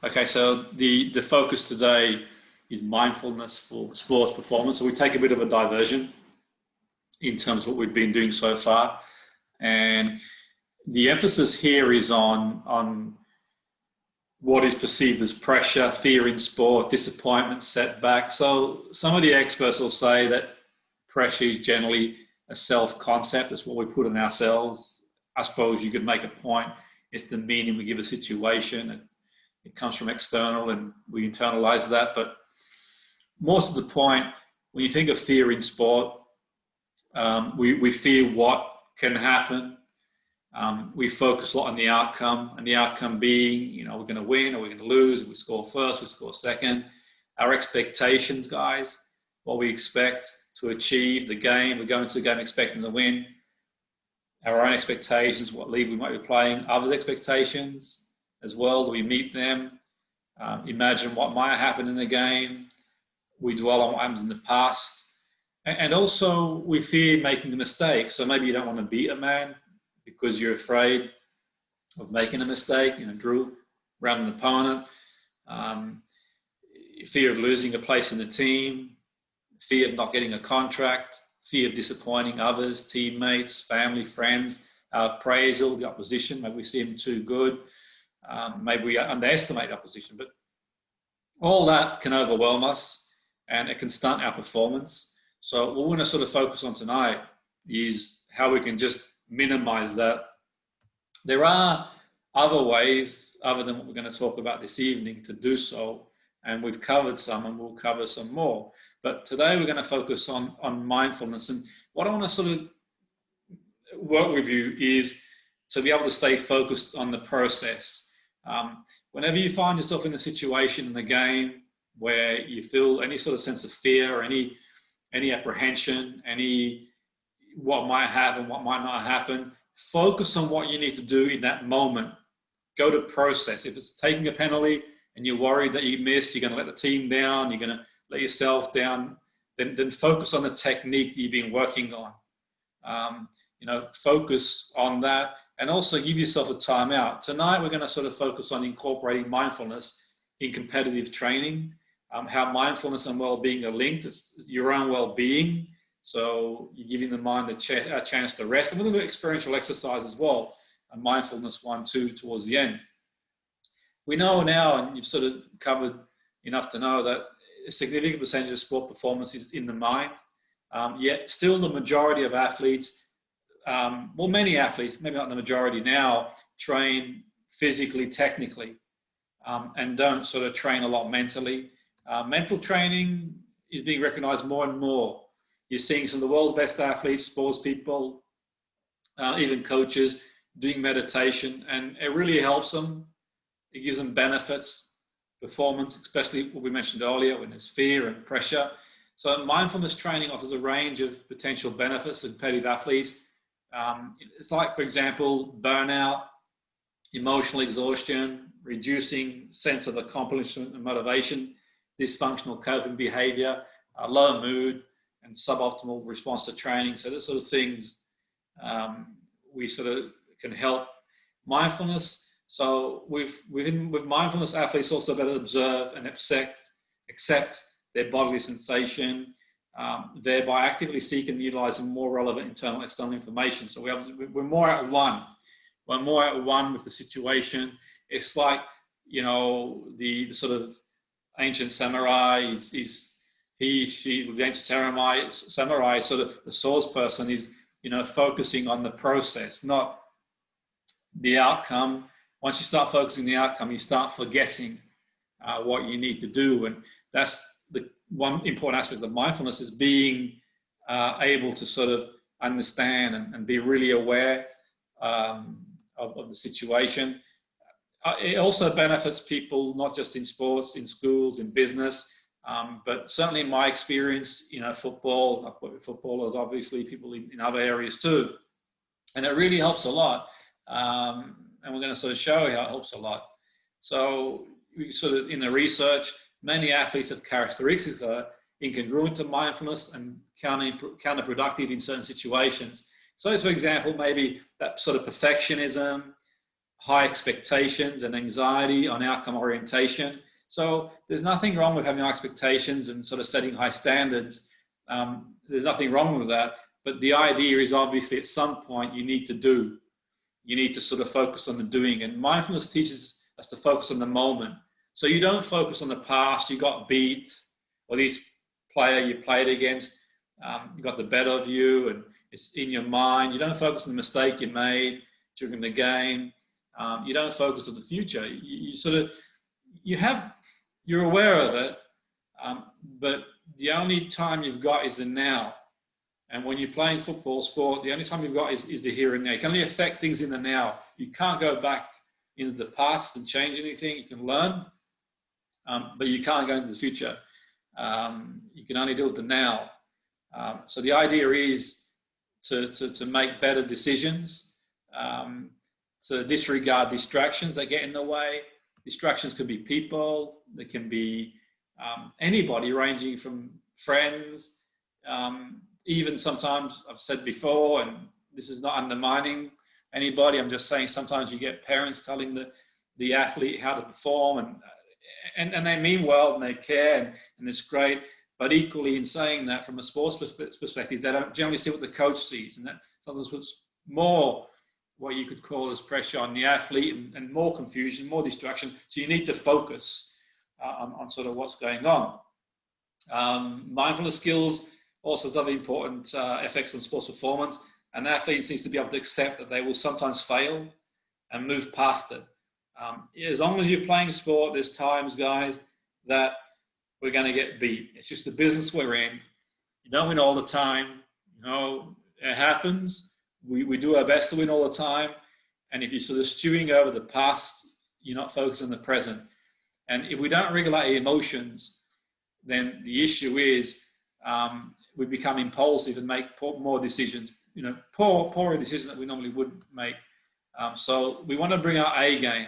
Okay, so the focus today is mindfulness for sports performance. So we take a bit of a diversion in terms of what we've been doing so far. And the emphasis here is on what is perceived as pressure, fear in sport, disappointment, setback. So some of the experts will say that pressure is generally a self-concept. It's what we put on ourselves. I suppose you could make a point. It's the meaning we give a situation. It comes from external and we internalize that. But most of the point, when you think of fear in sport, we fear what can happen. We focus a lot on the outcome, and the outcome being, we're going to win or we're going to lose. If we score first, we score second. Our expectations, guys, what we expect to achieve the game. We go into the game expecting to win. Our own expectations, what league we might be playing, others' expectations as well. Do we meet them? Imagine what might happen in the game. We dwell on what happens in the past. And also, we fear making a mistake. So maybe you don't want to beat a man because you're afraid of making a mistake, drew around an opponent. Fear of losing a place in the team. Fear of not getting a contract. Fear of disappointing others, teammates, family, friends. Appraisal, the opposition. Maybe we see them too good. Maybe we underestimate the opposition. But all that can overwhelm us and it can stunt our performance. So what we're going to sort of focus on tonight is how we can just minimize that. There are other ways, other than what we're going to talk about this evening, to do so. And we've covered some and we'll cover some more. But today we're going to focus on mindfulness. And what I want to sort of work with you is to be able to stay focused on the process. Whenever you find yourself in a situation in the game where you feel any sort of sense of fear or any apprehension, what might happen, what might not happen, focus on what you need to do in that moment. Go to process. If it's taking a penalty and you're worried that you miss, you're going to let the team down, you're going to let yourself down, then focus on the technique that you've been working on. Focus on that and also give yourself a timeout. Tonight, we're going to sort of focus on incorporating mindfulness in competitive training, how mindfulness and well-being are linked. It's your own well-being. So you're giving the mind a chance to rest. And we're going to do experiential exercise as well, and mindfulness 1, 2 towards the end. We know now, and you've sort of covered enough to know that a significant percentage of sport performance is in the mind. Yet still the majority of athletes, many athletes, maybe not the majority now, train physically, technically, and don't sort of train a lot mentally. Mental training is being recognized more and more. You're seeing some of the world's best athletes, sports people, even coaches doing meditation, and it really helps them. It gives them benefits, performance, especially what we mentioned earlier when there's fear and pressure. So mindfulness training offers a range of potential benefits in competitive athletes. It's like, for example, burnout, emotional exhaustion, reducing sense of accomplishment and motivation, dysfunctional coping behavior, low mood, and suboptimal response to training. So those sort of things we sort of can help. Mindfulness. So with mindfulness, athletes also better observe and accept their bodily sensation, thereby actively seek and utilizing more relevant internal and external information. So we're more at one. We're more at one with the situation. It's like, the sort of ancient samurai, the ancient samurai, sort of the swords person is, focusing on the process, not the outcome. Once you start focusing on the outcome, you start forgetting what you need to do. And that's the one important aspect of mindfulness, is being able to sort of understand and be really aware of the situation. It also benefits people, not just in sports, in schools, in business, but certainly in my experience, football, I've worked with footballers, obviously people in other areas too. And it really helps a lot. And we're going to sort of show how it helps a lot. So we sort of, in the research, many athletes have characteristics that are incongruent to mindfulness and counterproductive in certain situations. So for example, maybe that sort of perfectionism, high expectations and anxiety on outcome orientation. So there's nothing wrong with having high expectations and sort of setting high standards. There's nothing wrong with that. But the idea is obviously at some point you need to do. You need to sort of focus on the doing. And mindfulness teaches us to focus on the moment. So you don't focus on the past, you got beat, or this player you played against, got the better of you, and it's in your mind. You don't focus on the mistake you made during the game. You don't focus on the future. You're aware of it, but the only time you've got is the now. And when you're playing football, sport, the only time you've got is the here and now. You can only affect things in the now. You can't go back into the past and change anything. You can learn, but you can't go into the future. You can only deal with the now. So the idea is to make better decisions, to disregard distractions that get in the way. Distractions could be people, they can be anybody, ranging from friends, even sometimes, I've said before, and this is not undermining anybody, I'm just saying sometimes you get parents telling the athlete how to perform, and they mean well and they care, and it's great, but equally in saying that, from a sports perspective, they don't generally see what the coach sees, and that sometimes puts more what you could call as pressure on the athlete, and more confusion, more distraction. So you need to focus on sort of what's going on. Mindfulness skills also have important effects on sports performance, and athletes need to be able to accept that they will sometimes fail and move past it. As long as you're playing sport, there's times, guys, that we're going to get beat. It's just the business we're in. You don't win all the time. It happens. We do our best to win all the time. And if you're sort of stewing over the past, you're not focused on the present. And if we don't regulate emotions, then the issue is we become impulsive and make more decisions, poorer decisions that we normally wouldn't make. So we want to bring our A game,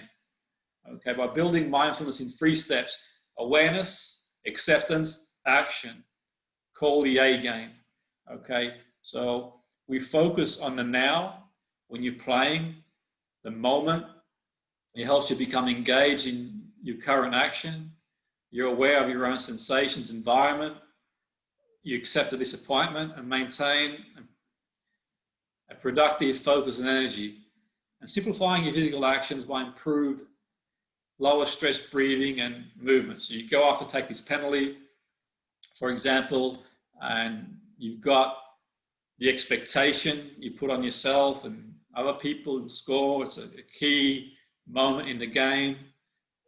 okay, by building mindfulness in 3 steps: awareness, acceptance, action. Call the A game, okay? So we focus on the now when you're playing, the moment. It helps you become engaged in your current action. You're aware of your own sensations, environment. You accept the disappointment and maintain a productive focus and energy. And simplifying your physical actions by improved lower stress breathing and movement. So you go off to take this penalty, for example, and you've got the expectation you put on yourself and other people to score. It's a key moment in the game,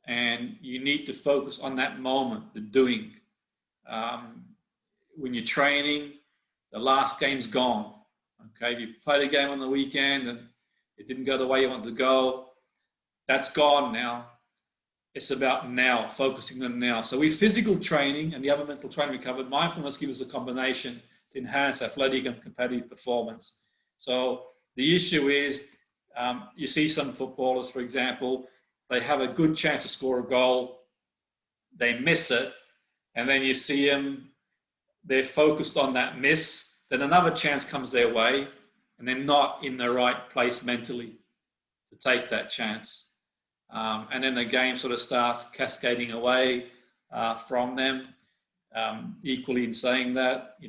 and you need to focus on that moment, the doing. When you're training, the last game's gone. Okay, if you played a game on the weekend and it didn't go the way you wanted to go, that's gone now. It's about now, focusing on now. So with physical training and the other mental training we covered, mindfulness gives us a combination to enhance athletic and competitive performance. So the issue is, you see some footballers, for example, they have a good chance to score a goal, they miss it, and then you see them, they're focused on that miss, then another chance comes their way, and they're not in the right place mentally to take that chance. And then the game sort of starts cascading away from them. Equally in saying that, we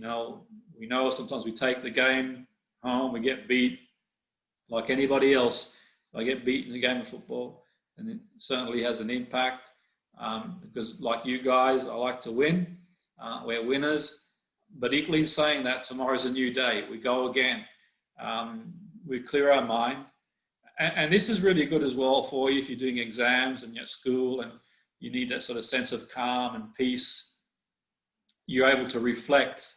know sometimes we take the game home, we get beat like anybody else. If I get beat in a game of football, and it certainly has an impact because like you guys, I like to win. We're winners. But equally in saying that, tomorrow's a new day. We go again. We clear our mind. And this is really good as well for you if you're doing exams and you're at school and you need that sort of sense of calm and peace. You're able to reflect.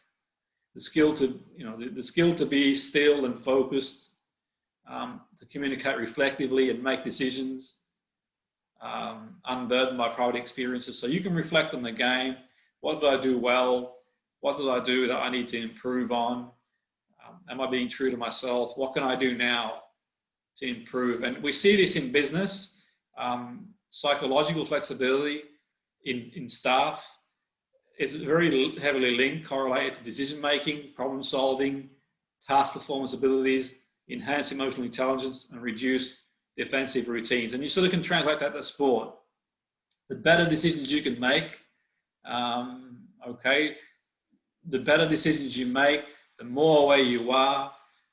The skill to be still and focused, to communicate reflectively and make decisions, unburdened by private experiences. So you can reflect on the game. What did I do well? What did I do that I need to improve on? Am I being true to myself? What can I do now to improve? And we see this in business, psychological flexibility in staff. It's very heavily linked, correlated to decision-making, problem-solving, task performance abilities, enhance emotional intelligence, and reduce defensive routines. And you sort of can translate that to sport. The better decisions you can make, okay, the better decisions you make, the more aware you are,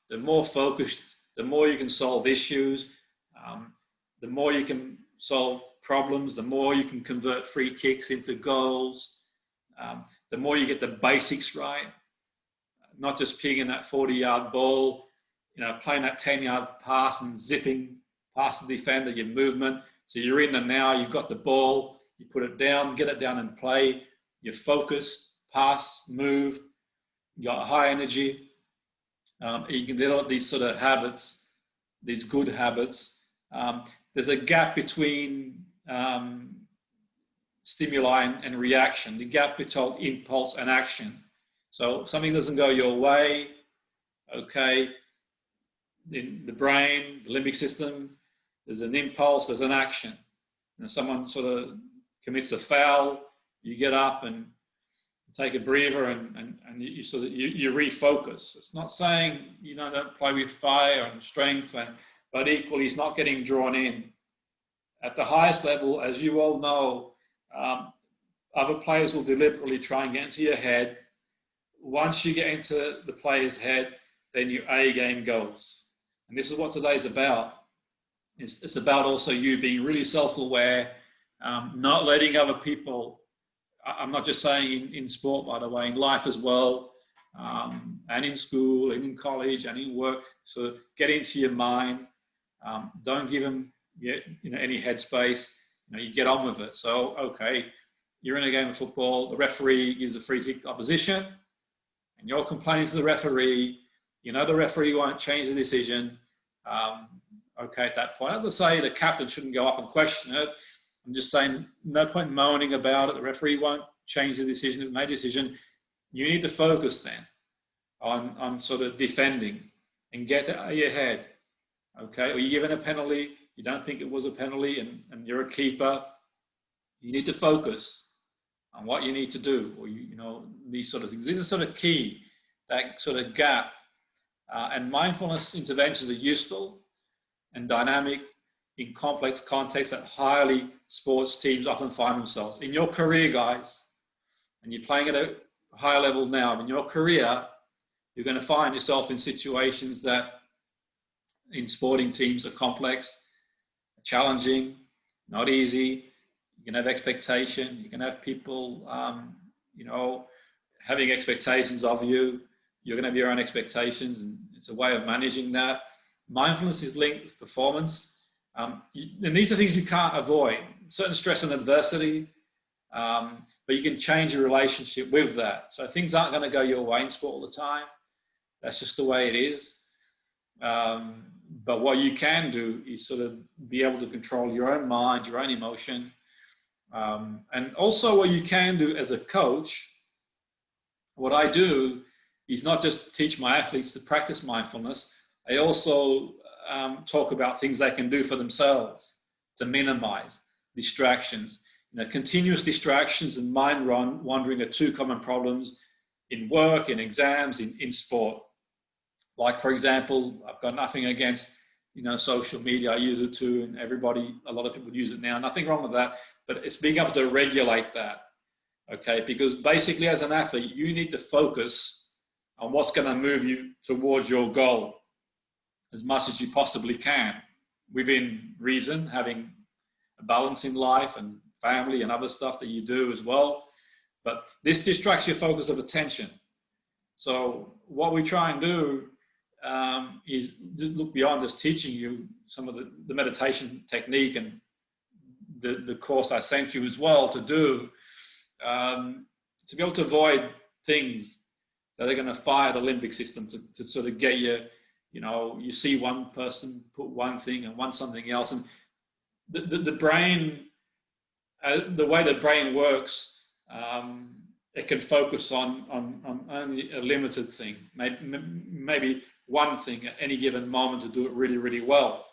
the more focused, the more you can solve issues, the more you can solve problems, the more you can convert free kicks into goals, the more you get the basics right, not just picking that 40-yard ball, playing that 10-yard pass and zipping past the defender, your movement. So you're in and now, you've got the ball, you put it down, get it down and play, you're focused, pass, move, you got high energy. You can develop these sort of habits, these good habits. There's a gap between stimuli and reaction, the gap between impulse and action. So something doesn't go your way, okay, in the brain, the limbic system, there's an impulse, there's an action. Someone sort of commits a foul, you get up and take a breather and you refocus. It's not saying don't play with fire and strength, but equally it's not getting drawn in. At the highest level, as you all know, other players will deliberately try and get into your head. Once you get into the player's head, then your A game goes. And this is what today's about. It's about also you being really self-aware, not letting other people, I'm not just saying in sport, by the way, in life as well, and in school, and in college, and in work. So get into your mind. Don't give them any headspace. You get on with it. So, okay, you're in a game of football. The referee gives a free kick to opposition, and you're complaining to the referee. The referee won't change the decision. Okay, at that point, I'm not to say the captain shouldn't go up and question it. I'm just saying, no point moaning about it. The referee won't change the decision. It's made a decision. You need to focus then on sort of defending and get to your head. Okay, or you're given a penalty. You don't think it was a penalty, and you're a keeper. You need to focus on what you need to do, or these sort of things. These are sort of key, that sort of gap. And mindfulness interventions are useful and dynamic in complex contexts that highly sports teams often find themselves. In your career, guys, and you're playing at a higher level now, in your career, you're going to find yourself in situations that in sporting teams are complex, challenging, not easy. You can have expectation. You can have people, having expectations of you. You're going to have your own expectations, and it's a way of managing that. Mindfulness is linked with performance. And these are things you can't avoid. Certain stress and adversity, but you can change your relationship with that. So things aren't going to go your way in sport all the time. That's just the way it is. But what you can do is sort of be able to control your own mind, your own emotion. And also what you can do as a coach, what I do is not just teach my athletes to practice mindfulness. I also talk about things they can do for themselves to minimize distractions. Continuous distractions and mind wandering are two common problems in work, in exams, in sport. Like, for example, I've got nothing against, social media. I use it too, and a lot of people use it now. Nothing wrong with that, but it's being able to regulate that, okay? Because basically, as an athlete, you need to focus on what's going to move you towards your goal as much as you possibly can, within reason, having a balance in life and family and other stuff that you do as well. But this distracts your focus of attention. So what we try and do is just look beyond just teaching you some of the meditation technique and the course I sent you as well to do, to be able to avoid things that are going to fire the limbic system to sort of get you, you see one person put one thing and want something else. And the brain, the way the brain works, it can focus on only a limited thing, maybe one thing at any given moment to do it really, really well.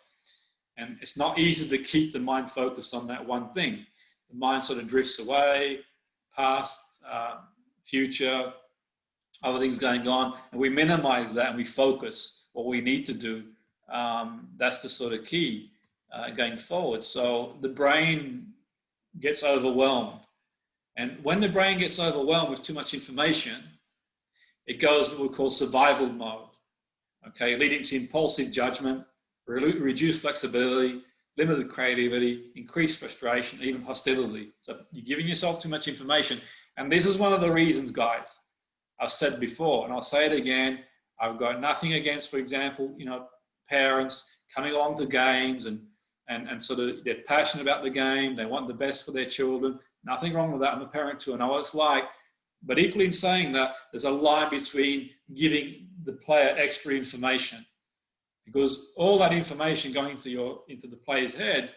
And it's not easy to keep the mind focused on that one thing. The mind sort of drifts away, past, future, other things going on, and we minimize that and we focus what we need to do. That's the sort of key. going forward. So the brain gets overwhelmed. And when the brain gets overwhelmed with too much information, it goes to what we call survival mode, okay, leading to impulsive judgment, reduced flexibility, limited creativity, increased frustration, even hostility. So you're giving yourself too much information. And this is one of the reasons, guys, I've said before, and I'll say it again, I've got nothing against, for example, parents coming along to games and sort of they're passionate about the game, they want the best for their children. Nothing wrong with that. I'm a parent too, I know what it's like. But equally in saying that, there's a line between giving the player extra information, because all that information going into the player's head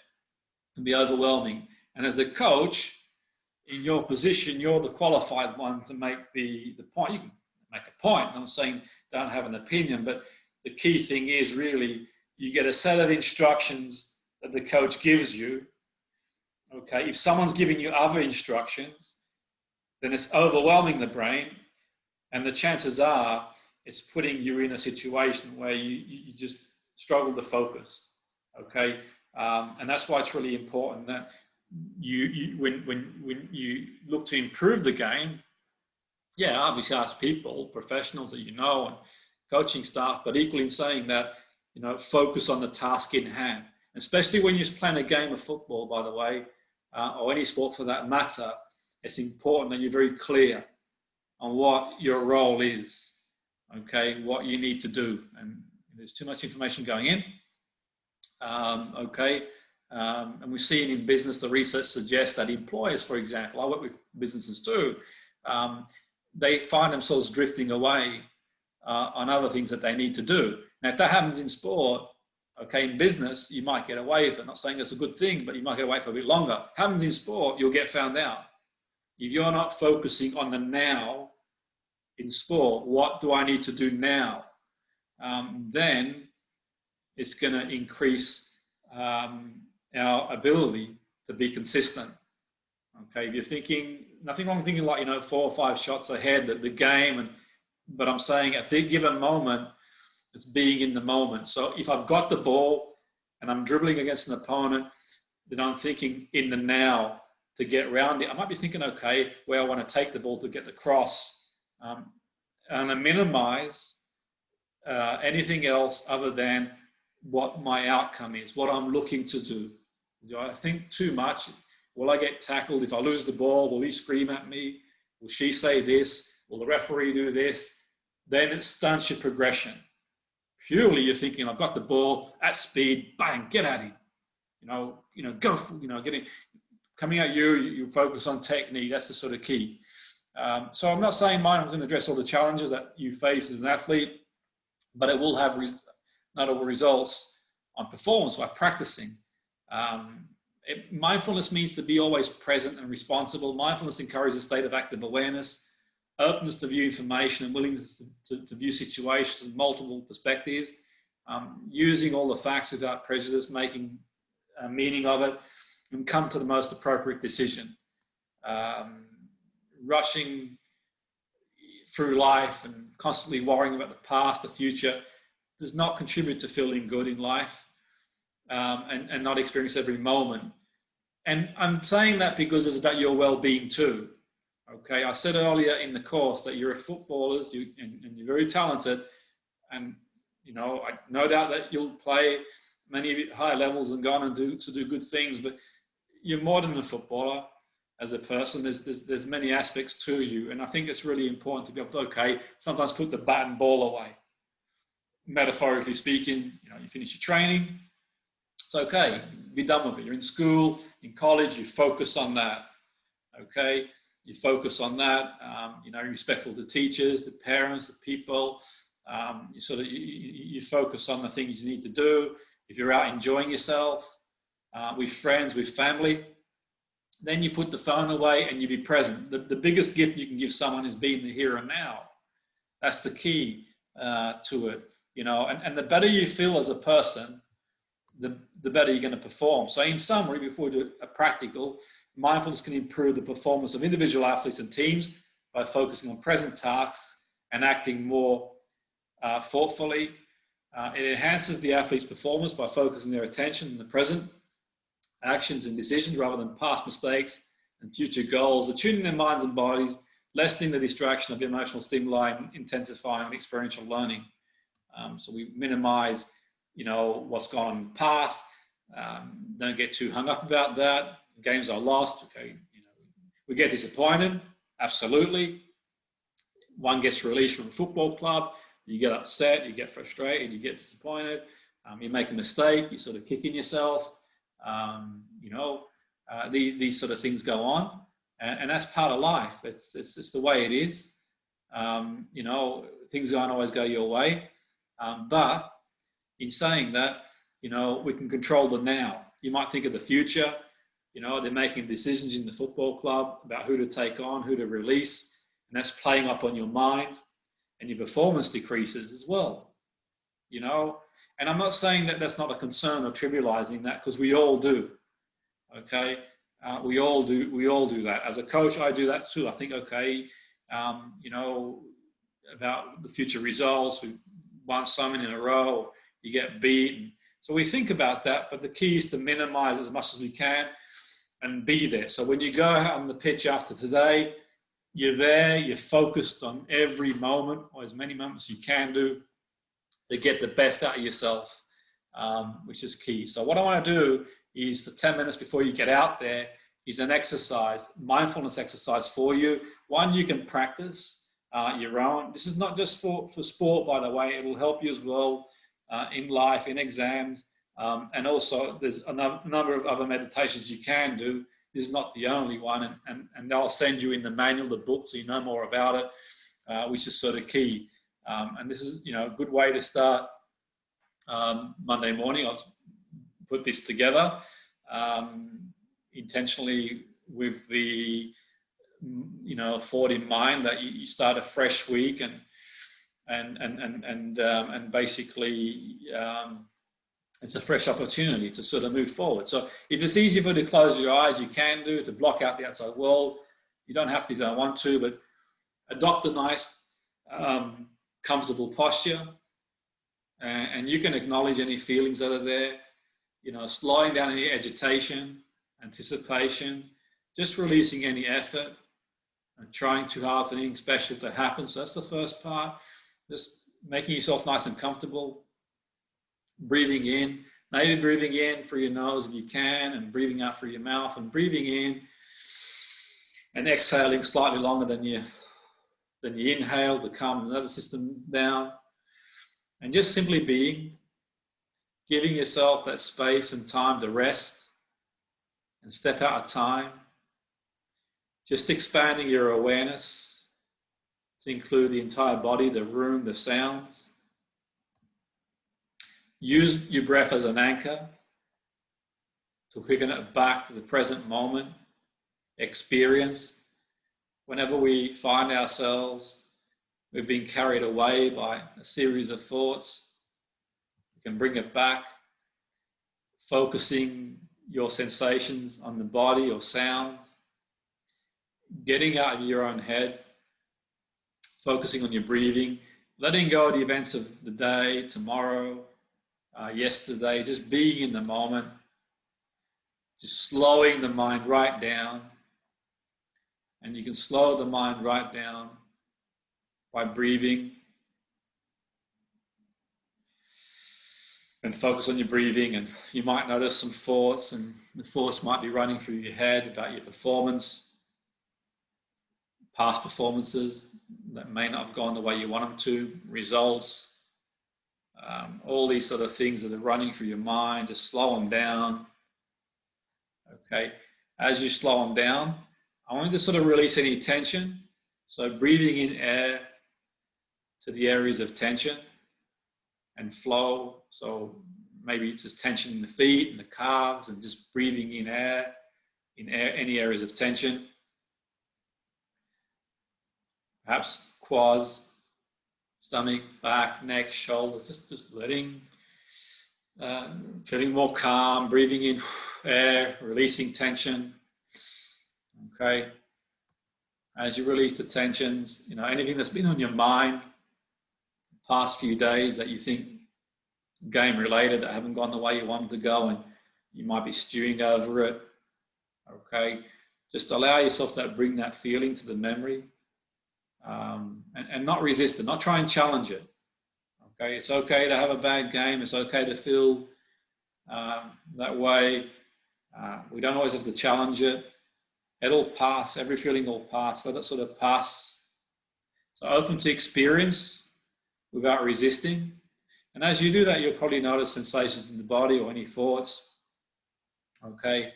can be overwhelming. And as the coach, in your position, you're the qualified one to make the point. You can make a point. I'm saying don't have an opinion, but the key thing is really you get a set of instructions that the coach gives you. Okay, if someone's giving you other instructions, then it's overwhelming the brain, and the chances are it's putting you in a situation where you just struggle to focus. Okay, and that's why it's really important that when you look to improve the game, yeah, obviously ask people, professionals that and coaching staff, but equally in saying that, focus on the task in hand, especially when you're playing a game of football, by the way, or any sport for that matter. It's important that you're very clear on what your role is, okay, what you need to do. And there's too much information going in, okay. And we've seen in business, the research suggests that employers, for example, I work with businesses too, they find themselves drifting away on other things that they need to do. Now, if that happens in sport, okay, in business, you might get away with it. I'm not saying it's a good thing, but you might get away for a bit longer. Happens in sport, you'll get found out. If you're not focusing on the now in sport, what do I need to do now? Then it's going to increase our ability to be consistent. Okay, if you're thinking, nothing wrong with thinking like, 4 or 5 shots ahead of the game, but I'm saying at a given moment, it's being in the moment. So if I've got the ball and I'm dribbling against an opponent, then I'm thinking in the now to get around it. I might be thinking, okay, where I want to take the ball to get the cross, and I minimize anything else other than what my outcome is, what I'm looking to do. Do I think too much? Will I get tackled? If I lose the ball, will he scream at me? Will she say this? Will the referee do this? Then it stunts your progression. Purely you're thinking, I've got the ball at speed, bang, get at him. Go for, getting, coming at you focus on technique. That's the sort of key. So I'm not saying Mindfulness is going to address all the challenges that you face as an athlete, but it will have notable results on performance by practicing. Mindfulness means to be always present and responsible. Mindfulness encourages a state of active awareness, openness to view information, and willingness to view situations from multiple perspectives, using all the facts without prejudice, making meaning of it, and come to the most appropriate decision. Rushing through life and constantly worrying about the past, the future, does not contribute to feeling good in life, and not experience every moment. And I'm saying that because it's about your well-being too. Okay, I said earlier in the course that you're a footballer and you're very talented, and I no doubt that you'll play many high levels and go on and do good things, but you're more than a footballer as a person. There's many aspects to you, and I think it's really important to be able to, sometimes put the bat and ball away. Metaphorically speaking, you finish your training, it's okay, be done with it. You're in school, in college, you focus on that. Okay, you focus on that. You're respectful to teachers, to parents, to people. You focus on the things you need to do. If you're out enjoying yourself with friends, with family, then you put the phone away and you be present. The biggest gift you can give someone is being the here and now. That's the key to it. And the better you feel as a person, the better you're going to perform. So in summary, before we do a practical, mindfulness can improve the performance of individual athletes and teams by focusing on present tasks and acting more thoughtfully. It enhances the athlete's performance by focusing their attention on the present actions and decisions rather than past mistakes and future goals, attuning their minds and bodies, lessening the distraction of emotional stimuli, and intensifying experiential learning. So we minimize, what's gone on in the past. Don't get too hung up about that. Games are lost. Okay, we get disappointed. Absolutely. One gets released from a football club. You get upset. You get frustrated. You get disappointed. You make a mistake. You sort of kick in yourself. These sort of things go on, and that's part of life. It's just the way it is. Things don't always go your way, but in saying that, we can control the now. You might think of the future. They're making decisions in the football club about who to take on, who to release, and that's playing up on your mind, and your performance decreases as well. And I'm not saying that that's not a concern or trivializing that, because we all do. Okay, we all do that. As a coach, I do that too. I think, okay, about the future results. We won so many in a row. You get beat. So we think about that, but the key is to minimize as much as we can and be there. So when you go out on the pitch after today, you're there, you're focused on every moment, or as many moments you can do, to get the best out of yourself, which is key. So what I want to do is, for 10 minutes before you get out there, is an exercise, mindfulness exercise for you. One you can practice your own. This is not just for sport, by the way. It will help you as well in life, in exams. And also there's a number of other meditations you can do. This is not the only one. And I'll send you in the manual, the book, so you know more about it, which is sort of key. And this is, a good way to start Monday morning. I'll put this together intentionally with the, thought in mind that you start a fresh week and basically it's a fresh opportunity to sort of move forward. So if it's easier for you to close your eyes, you can do, to block out the outside world. You don't have to if you don't want to, but adopt a nice comfortable posture, and you can acknowledge any feelings that are there, slowing down any agitation, anticipation, just releasing any effort and trying too hard for anything special to happen. So that's the first part, just making yourself nice and comfortable, breathing in, maybe breathing in through your nose if you can, and breathing out through your mouth, and breathing in and exhaling slightly longer than you inhale to calm the nervous system down, and just simply being, giving yourself that space and time to rest and step out of time, just expanding your awareness to include the entire body, the room, the sounds. Use your breath as an anchor to quicken it back to the present moment experience. Whenever we find ourselves, we've been carried away by a series of thoughts, you can bring it back, focusing your sensations on the body or sound, getting out of your own head, focusing on your breathing, letting go of the events of the day, tomorrow, yesterday, just being in the moment, just slowing the mind right down. And you can slow the mind right down by breathing and focus on your breathing. And you might notice some thoughts, and the thoughts might be running through your head about your performance, past performances that may not have gone the way you want them to, results, all these sort of things that are running through your mind. Just slow them down. Okay, as you slow them down, I want you to sort of release any tension. So breathing in air to the areas of tension and flow. So maybe it's just tension in the feet and the calves, and just breathing in air, any areas of tension. Perhaps quads, stomach, back, neck, shoulders, just letting, feeling more calm, breathing in air, releasing tension. Okay. As you release the tensions, anything that's been on your mind the past few days that you think game related that haven't gone the way you wanted to go, and you might be stewing over it. Okay, just allow yourself to bring that feeling to the memory, and not resist it, not try and challenge it. Okay, it's okay to have a bad game. It's okay to feel that way. We don't always have to challenge it. It'll pass. Every feeling will pass. Let it sort of pass. So open to experience without resisting. And as you do that, you'll probably notice sensations in the body or any thoughts. Okay,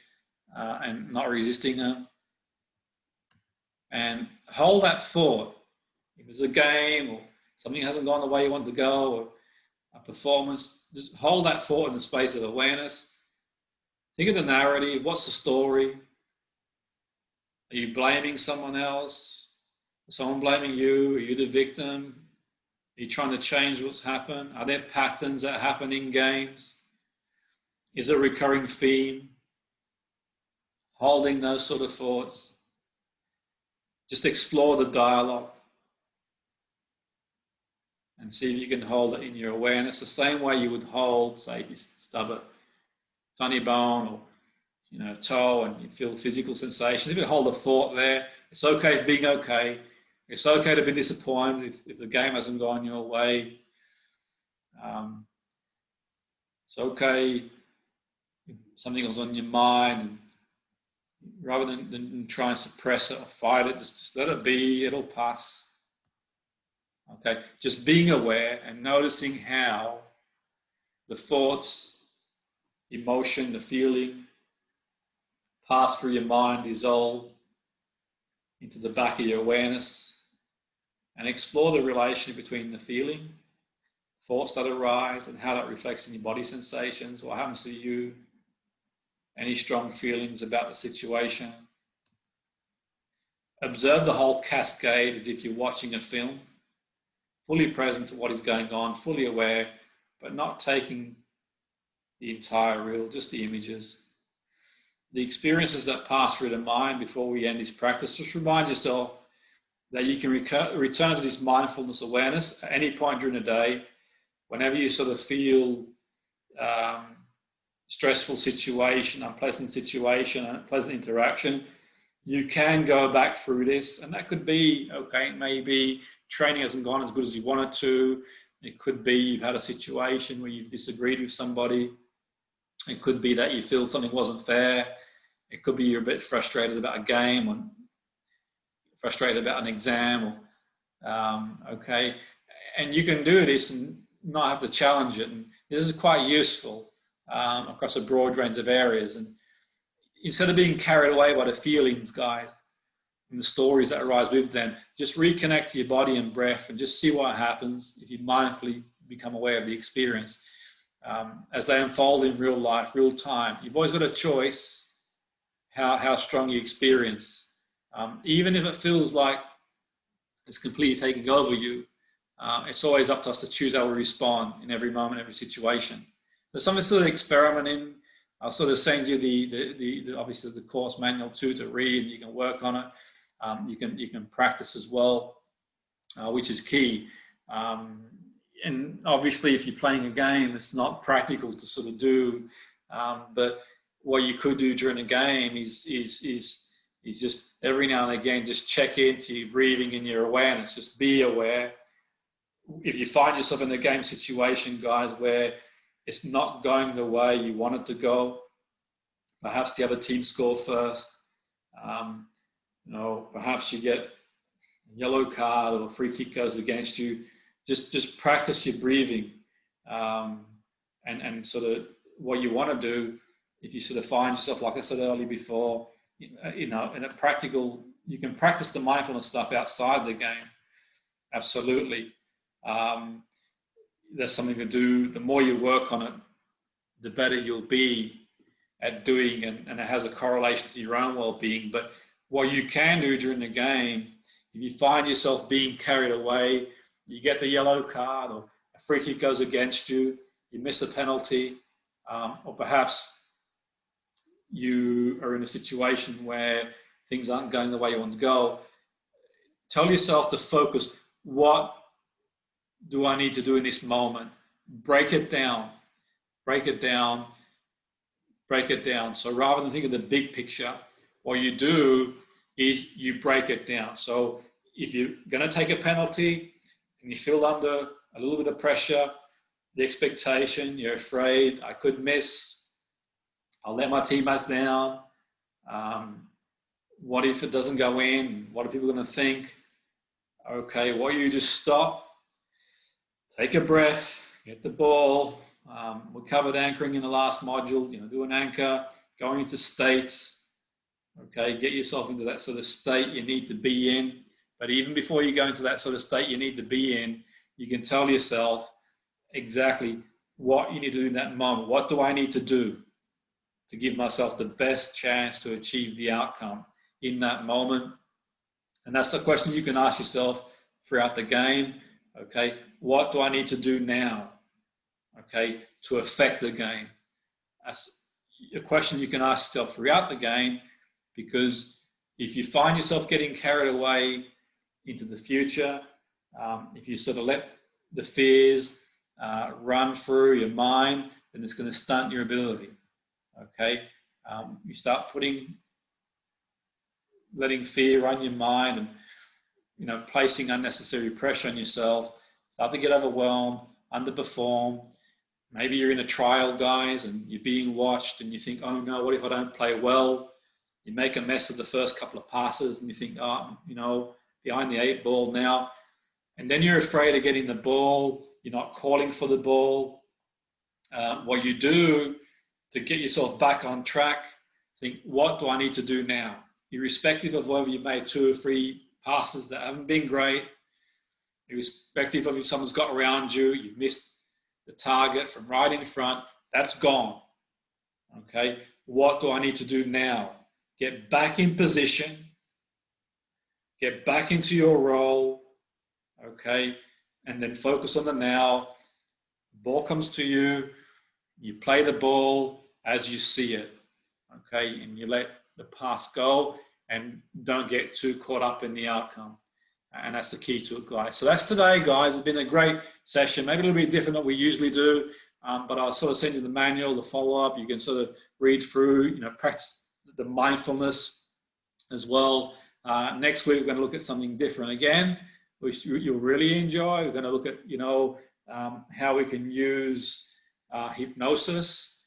and not resisting them. And hold that thought. If it's a game or something hasn't gone the way you want to go, or a performance, just hold that thought in the space of awareness. Think of the narrative. What's the story? Are you blaming someone else? Is someone blaming you? Are you the victim? Are you trying to change what's happened? Are there patterns that happen in games? Is there a recurring theme? Holding those sort of thoughts. Just explore the dialogue and see if you can hold it in your awareness the same way you would hold, say, if you stub a funny bone or toe and you feel physical sensations. If you hold a thought there, it's okay being okay. It's okay to be disappointed if the game hasn't gone your way. It's okay if something was on your mind, and rather than try and suppress it or fight it, just let it be. It'll pass. Okay, just being aware and noticing how the thoughts, emotion, the feeling pass through your mind, dissolve into the back of your awareness, and explore the relation between the feeling, thoughts that arise, and how that reflects in your body sensations, what happens to you, any strong feelings about the situation. Observe the whole cascade as if you're watching a film, fully present to what is going on, fully aware, but not taking the entire reel, just the images. The experiences that pass through the mind before we end this practice, just remind yourself that you can return to this mindfulness awareness at any point during the day, whenever you sort of feel stressful situation, unpleasant situation, unpleasant interaction. You can go back through this, and that could be, okay, maybe training hasn't gone as good as you wanted to. It could be you've had a situation where you've disagreed with somebody. It could be that you feel something wasn't fair. It could be you're a bit frustrated about a game, or frustrated about an exam, or, okay. And you can do this and not have to challenge it. And this is quite useful across a broad range of areas. And instead of being carried away by the feelings, guys, and the stories that arise with them, just reconnect to your body and breath and just see what happens if you mindfully become aware of the experience as they unfold in real life, real time. You've always got a choice how strong you experience. Even if it feels like it's completely taking over you, it's always up to us to choose how we respond in every moment, every situation. There's something to sort of experiment in. I'll sort of send you the obviously the course manual too to read, and you can work on it. You can practice as well, which is key. And obviously, if you're playing a game, it's not practical to sort of do. But what you could do during a game is just every now and again just check into your breathing and your awareness. Just be aware. If you find yourself in a game situation, guys, where it's not going the way you want it to go, perhaps the other team score first. Perhaps you get a yellow card or a free kick goes against you. Just practice your breathing, and sort of what you want to do. If you sort of find yourself, like I said earlier before, in a practical, you can practice the mindfulness stuff outside the game. Absolutely. There's something to do. The more you work on it, the better you'll be at doing, and it has a correlation to your own well-being. But what you can do during the game, if you find yourself being carried away, you get the yellow card or a free kick goes against you, you miss a penalty, or perhaps you are in a situation where things aren't going the way you want to go, tell yourself to focus. What do I need to do in this moment? Break it down. break it down, break it down. So rather than think of the big picture, what you do is you break it down. So if you're going to take a penalty and you feel under a little bit of pressure, the expectation, you're afraid, I could miss, I'll let my teammates down. What if it doesn't go in? What are people going to think? Okay, what you just stop, take a breath, get the ball. We covered anchoring in the last module, do an anchor, going into states. Okay, get yourself into that sort of state you need to be in. But even before you go into that sort of state you need to be in, you can tell yourself exactly what you need to do in that moment. What do I need to do to give myself the best chance to achieve the outcome in that moment? And that's the question you can ask yourself throughout the game. Okay, what do I need to do now, okay, to affect the game? That's a question you can ask yourself throughout the game, because if you find yourself getting carried away into the future, if you sort of let the fears run through your mind, then it's going to stunt your ability. Okay, you start letting fear run your mind, and placing unnecessary pressure on yourself. Start to get overwhelmed, underperform. Maybe you're in a trial, guys, and you're being watched, and you think, oh no, what if I don't play well? You make a mess of the first couple of passes, and you think, behind the 8 ball now. And then you're afraid of getting the ball. You're not calling for the ball. What you do to get yourself back on track, think, what do I need to do now? Irrespective of whether you made 2 or 3 passes that haven't been great, irrespective of if someone's got around you, you've missed the target from right in front, that's gone. Okay, what do I need to do now? Get back in position, get back into your role, okay, and then focus on the now. Ball comes to you, you play the ball as you see it, okay, and you let the pass go and don't get too caught up in the outcome. And that's the key to it, guys. So that's today, guys. It's been a great session, maybe a little bit different than we usually do, but I'll sort of send you the manual, the follow-up. You can sort of read through, practice the mindfulness as well. Next week, we're going to look at something different again, which you'll really enjoy. We're going to look at, how we can use hypnosis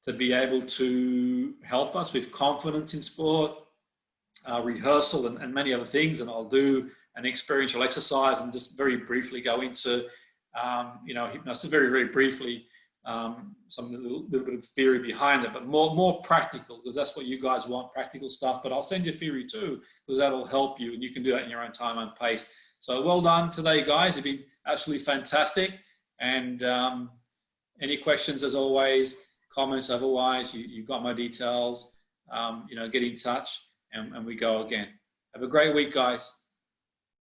to be able to help us with confidence in sport, rehearsal, and many other things. And I'll do an experiential exercise and just very briefly go into, hypnosis very, very briefly, some little bit of theory behind it, but more practical, because that's what you guys want, practical stuff. But I'll send you theory too, because that'll help you, and you can do that in your own time and pace. So well done today, guys. You've been absolutely fantastic. And any questions, as always, comments otherwise, you've got my details. Get in touch, and we go again. Have a great week, guys.